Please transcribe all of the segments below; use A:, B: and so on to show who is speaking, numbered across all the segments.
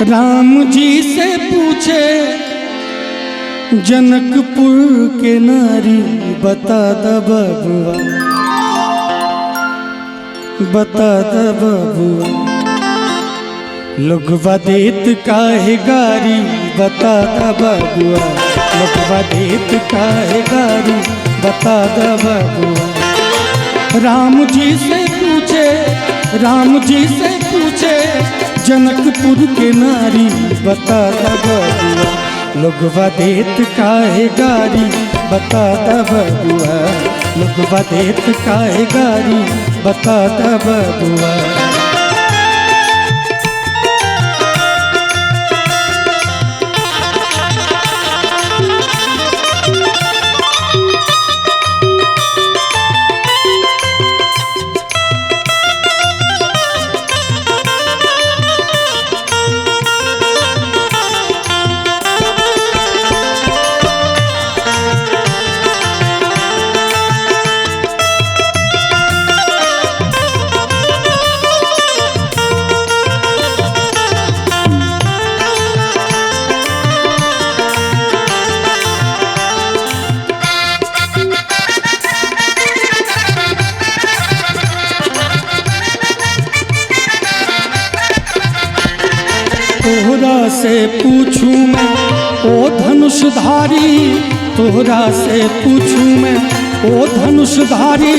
A: राम जी से पूछे जनकपुर के नारी, बता द बबुआ, बता द बबुआ, लोगवा देत काहे गारी, बता द बबुआ, लोगवा देत काहे गारी, बता द बबुआ। राम जी से पूछे, राम जी से पूछे जनकपुर के नारी, बता द बबुआ, लोगवा देत काहे गारी, बता द बबुआ, लोगवा देत काहे गारी, बता द बबुआ। तोहरा से पूछूं मैं ओ धनुषधारी, तोहरा से पूछूं मैं ओ धनुषधारी,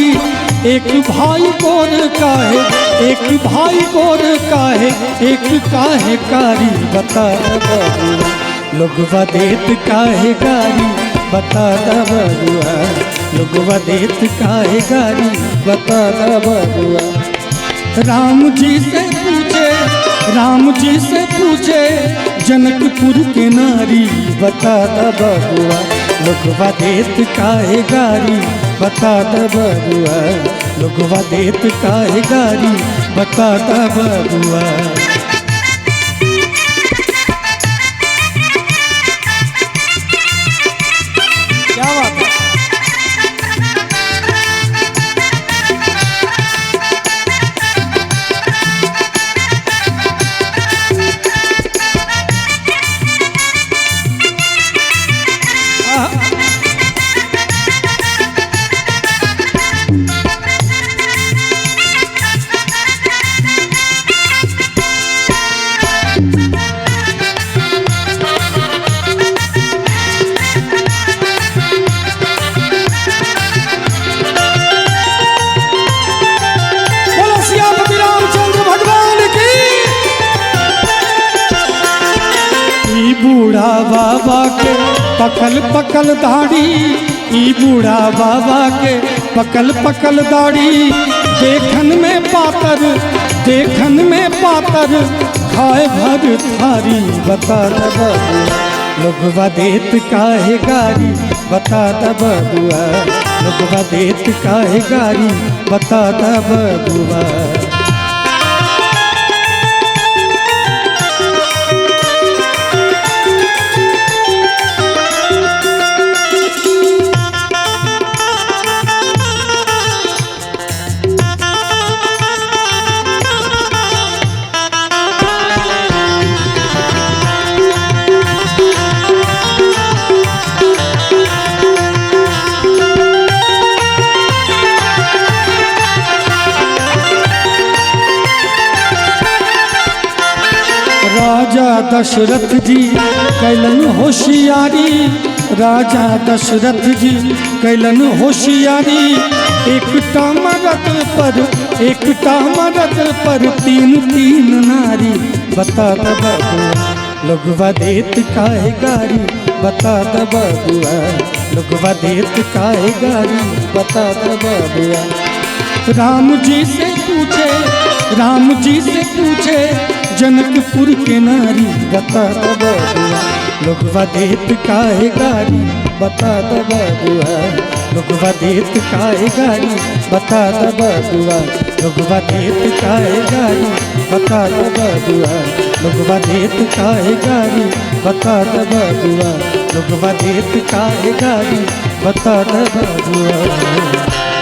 A: एक भाई गोर काहे, एक भाई गोर काहे, एक काहे कारी, बता द बबुआ, लोगवा देत काहे गारी, बता द बबुआ, लोगवा देत काहे गारी, बता द बबुआ। राम जी से पूछे, राम जी से पूछे जनकपुर के नारी, बता द बबुआ, लोगवा देत काहे गारी, बता द बबुआ, लोगवा देत काहे गारी, बता द बबुआ। क्या बात है? बूढ़ा बाबा के पकल पकल दाढ़ी, ई बूढ़ा बाबा के पकल पकल दाढ़ी, देखन में पातर, देखन में पातर, खाए भर थारी, बता द बबुआ, लोगवा देत काहे गारी, बता द बबुआ, लोगवा देत काहे गारी, बता द बबुआ। राजा दशरथ जी कैलन होशियारी, राजा दशरथ जी कैलन होशियारी, एकटा मरद पर, एकटा मरद पर तीन तीन नारी, बता द बबुआ, लोगवा देत काहे गारी, बता द बबुआ, लोगवा देत काहे गारी, बता द बबुआ। राम जी से पूछे, राम जी से पूछे जनकपुर के नारी, बता द बबुआ, लोगवा देत काहे गारी, बता द बबुआ, लोगवा देत काहे गारी, बता द बबुआ, लोगवा देत काहे गारी, बता द बबुआ, लोगवा देत काहे गारी, बता द बबुआ, लोगवा देत काहे गारी, बता द बबुआ।